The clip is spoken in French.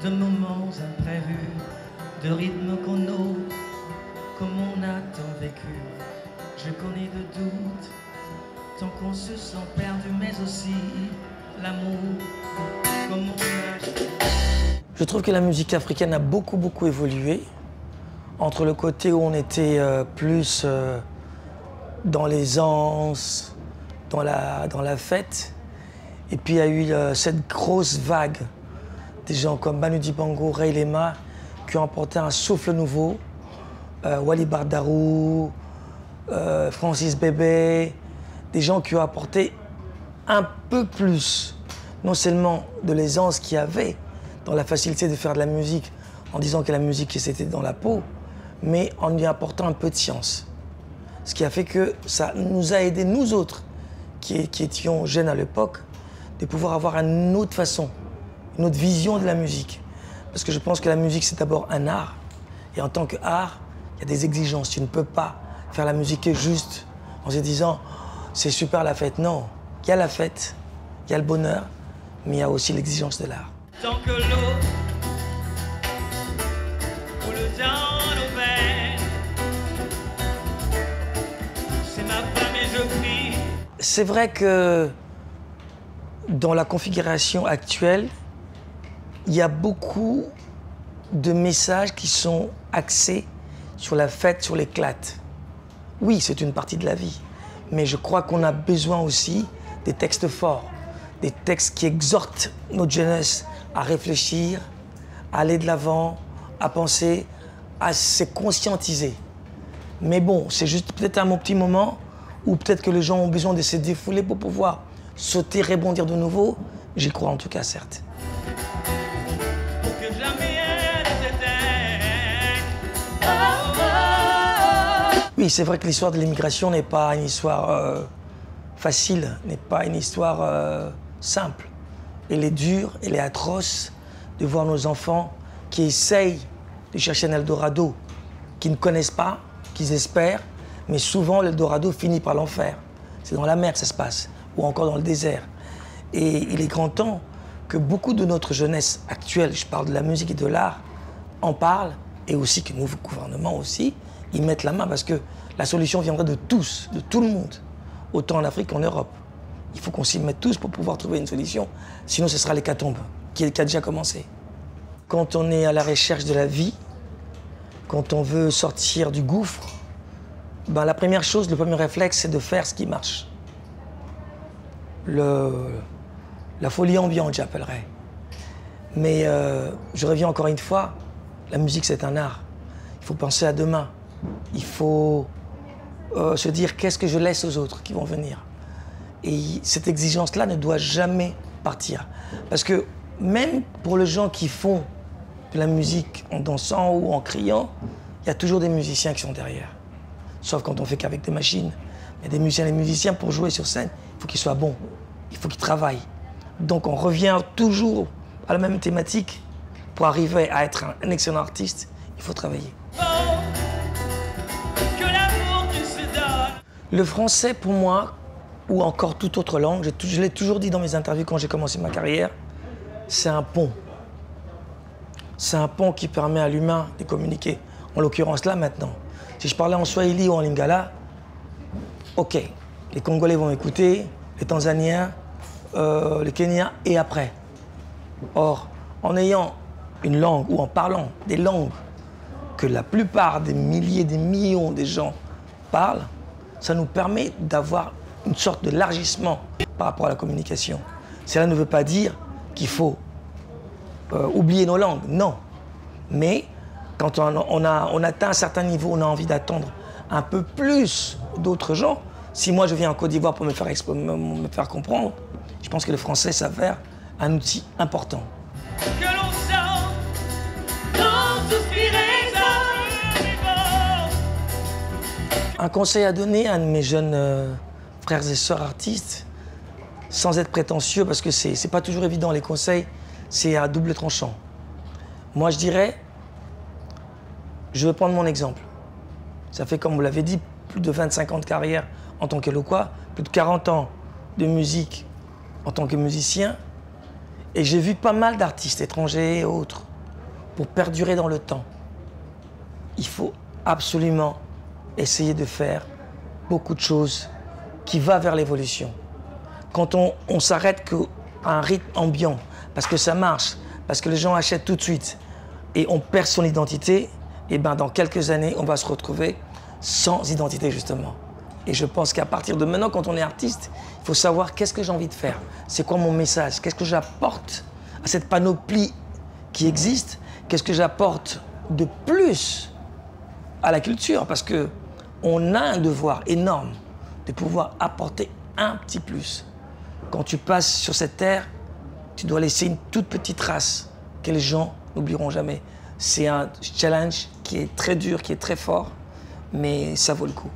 de moments imprévus, de rythmes qu'on ose, comme on a tant vécu. Je connais de doutes, tant qu'on se sent perdu, mais aussi l'amour, comme on a... Je trouve que la musique africaine a beaucoup évolué. Entre le côté où on était plus dans l'aisance, dans la fête, et puis il y a eu cette grosse vague des gens comme Manu Dibango, Ray Lema, qui ont apporté un souffle nouveau, Wally Bardarou, Francis Bébé, des gens qui ont apporté un peu plus, non seulement de l'aisance qu'il y avait dans la facilité de faire de la musique, en disant que la musique c'était dans la peau, mais en y apportant un peu de science. Ce qui a fait que ça nous a aidés, nous autres, qui étions jeunes à l'époque, de pouvoir avoir une autre façon, une autre vision de la musique. Parce que je pense que la musique, c'est d'abord un art. Et en tant qu'art, il y a des exigences. Tu ne peux pas faire la musique juste en se disant « c'est super la fête ». Non, il y a la fête, il y a le bonheur, mais il y a aussi l'exigence de l'art. Tant que l'eau coule dans nos veines, c'est ma femme et je prie. C'est vrai que dans la configuration actuelle, il y a beaucoup de messages qui sont axés sur la fête, sur l'éclate. Oui, c'est une partie de la vie, mais je crois qu'on a besoin aussi des textes forts, des textes qui exhortent notre jeunesse à réfléchir, à aller de l'avant, à penser, à se conscientiser. Mais bon, c'est juste peut-être un petit moment où peut-être que les gens ont besoin de se défouler pour pouvoir sauter, rebondir de nouveau. J'y crois en tout cas, certes. Pour que jamais elle s'éteigne. Oui, c'est vrai que l'histoire de l'immigration n'est pas une histoire facile, n'est pas une histoire simple. Elle est dure, elle est atroce de voir nos enfants qui essayent de chercher un Eldorado, qui ne connaissent pas, qu'ils espèrent, mais souvent l'Eldorado finit par l'enfer. C'est dans la mer que ça se passe, ou encore dans le désert. Et il est grand temps que beaucoup de notre jeunesse actuelle, je parle de la musique et de l'art, en parlent, et aussi que nos gouvernements aussi, y mettent la main, parce que la solution viendrait de tous, de tout le monde, autant en Afrique qu'en Europe. Il faut qu'on s'y mette tous pour pouvoir trouver une solution, sinon ce sera l'hécatombe, qui a déjà commencé. Quand on est à la recherche de la vie, quand on veut sortir du gouffre, ben la première chose, le premier réflexe, c'est de faire ce qui marche. La folie ambiante, j'appellerais. Mais je reviens encore une fois, la musique c'est un art. Il faut penser à demain. Il faut se dire qu'est-ce que je laisse aux autres qui vont venir. Et cette exigence-là ne doit jamais partir. Parce que même pour les gens qui font de la musique en dansant ou en criant, il y a toujours des musiciens qui sont derrière. Sauf quand on fait qu'avec des machines. Mais des musiciens, les musiciens, pour jouer sur scène, il faut qu'ils soient bons. Il faut qu'ils travaillent. Donc on revient toujours à la même thématique. Pour arriver à être un excellent artiste, il faut travailler. Que l'amour qui se donne. Le français, pour moi, ou encore toute autre langue, je l'ai toujours dit dans mes interviews quand j'ai commencé ma carrière, c'est un pont. C'est un pont qui permet à l'humain de communiquer. En l'occurrence là, maintenant. Si je parlais en swahili ou en lingala, ok, les Congolais vont m'écouter, les Tanzaniens, les Kenyans, et après. Or, en ayant une langue, ou en parlant des langues que la plupart des milliers, des millions de gens parlent, ça nous permet d'avoir une sorte de largissement par rapport à la communication. Cela ne veut pas dire qu'il faut oublier nos langues, non. Mais quand on atteint un certain niveau, on a envie d'attendre un peu plus d'autres gens. Si moi je viens en Côte d'Ivoire pour me faire comprendre, je pense que le français s'avère un outil important. Que l'on sent dans tout ce qui résonne. Un conseil à donner à mes jeunes frères et sœurs artistes, sans être prétentieux, parce que c'est pas toujours évident, les conseils, c'est à double tranchant. Moi, je dirais, je vais prendre mon exemple. Ça fait, comme vous l'avez dit, plus de 25 ans de carrière en tant qu'Eloquois, plus de 40 ans de musique en tant que musicien. Et j'ai vu pas mal d'artistes étrangers et autres pour perdurer dans le temps, il faut absolument essayer de faire beaucoup de choses qui vont vers l'évolution. Quand on s'arrête qu'à un rythme ambiant, parce que ça marche, parce que les gens achètent tout de suite, et on perd son identité, et ben dans quelques années, on va se retrouver sans identité, justement. Et je pense qu'à partir de maintenant, quand on est artiste, il faut savoir qu'est-ce que j'ai envie de faire. C'est quoi mon message? Qu'est-ce que j'apporte à cette panoplie qui existe? Qu'est-ce que j'apporte de plus à la culture? Parce qu'on a un devoir énorme de pouvoir apporter un petit plus. Quand tu passes sur cette terre, tu dois laisser une toute petite trace que les gens n'oublieront jamais. C'est un challenge qui est très dur, qui est très fort, mais ça vaut le coup.